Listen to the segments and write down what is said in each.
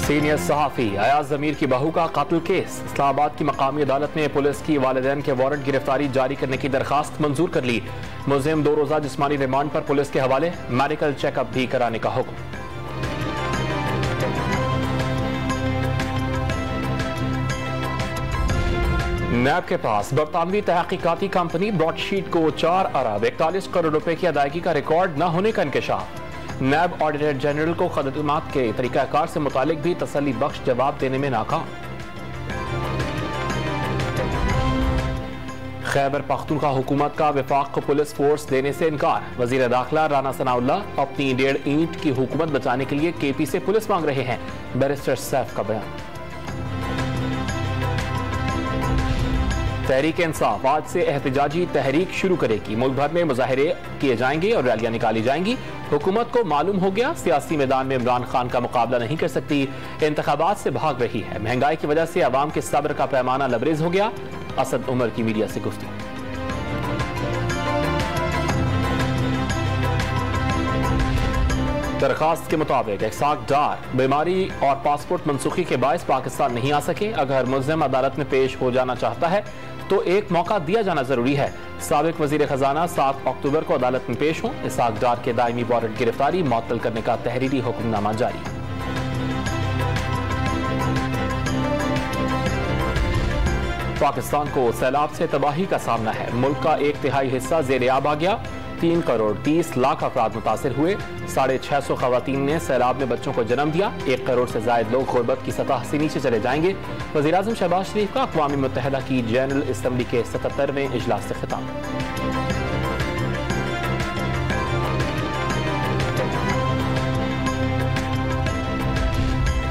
Senior सहाफ़ी अयाज ज़मीर की बहू का कत्ल केस। इस्लामाबाद की मकामी अदालत ने पुलिस की वालिदैन के वारंट गिरफ्तारी जारी करने की दरखास्त मंजूर कर ली। मुलजिम 2 रोज़ा जिस्मानी रिमांड पर पुलिस के हवाले, मेडिकल चेकअप भी कराने का हुक्म। नैब के पास बरतानवी तहकीकाती कंपनी ब्रॉडशीट को 4 अरब 41 करोड़ रुपए की अदायगी का रिकॉर्ड न होने का इंकशाफ। नैब ऑडिटर जनरल को खदमात के तरीकाकार से मुतालिक भी तसल्ली बख्श जवाब देने में नाकाम। खैबर पख्तूनख्वा हुकूमत का वफाक को पुलिस फोर्स देने से इनकार। वजीर दाखिला राना सनाउल्लाह अपनी 1.5 ईंट की हुकूमत बचाने के लिए केपी से पुलिस मांग रहे हैं। बैरिस्टर सैफ का बयान। तहरीक इंसाफ आज से एहतजाजी तहरीक शुरू करेगी। मुल्क भर में मुजाहरे किए जाएंगे और रैलियां निकाली जाएंगी। हुकूमत को मालूम हो गया सियासी मैदान में इमरान खान का मुकाबला नहीं कर सकती, इंतखाबात से भाग रही है। महंगाई की वजह से अवाम के सब्र का पैमाना लबरेज हो गया। असद उमर की मीडिया से गुफ्तगू। दरखास्त के मुताबिक इसाक डार बीमारी और पासपोर्ट मनसूखी के बायस पाकिस्तान नहीं आ सके। अगर मुल्जिम अदालत में पेश हो जाना चाहता है तो एक मौका दिया जाना जरूरी है। साबिक वजीर खजाना 7 अक्टूबर को अदालत में पेश हों। इसाक डार के दायमी वारंट गिरफ्तारी मुअत्तल करने का तहरीरी हुक्मनामा जारी। पाकिस्तान को सैलाब से तबाही का सामना है। मुल्क का 1/3 हिस्सा ज़ेर-ए-आब आ गया। 3 करोड़ 30 लाख अफराद मुतासिर हुए। 650 खवातीन ने सैलाब में बच्चों को जन्म दिया। 1 करोड़ से जायद लोग गुर्बत की सतह से नीचे चले जाएंगे। वज़ीर-ए-आज़म शहबाज शरीफ का अक़वाम मुत्तहिदा की जनरल असम्बली के 77वें इजलास से खिताब।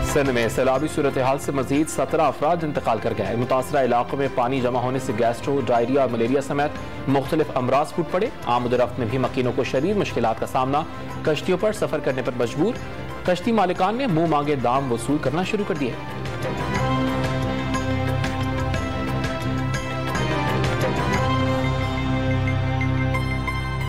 सिंध में सैलाबी सूरत हाल से मजीद 17 अफराद इंतकाल कर गए। मुतासरा इलाकों में पानी जमा होने से गैस्ट्रो, डायरिया और मलेरिया समेत मुख्तलिफ अमराज फूट पड़े। आमद-ओ-रफ्त में भी मकीनों को शदीद मुश्किलात का सामना। कश्तियों पर सफर करने पर मजबूर। कश्ती मालिकान ने मुंह मांगे दाम वसूल करना शुरू कर दिए।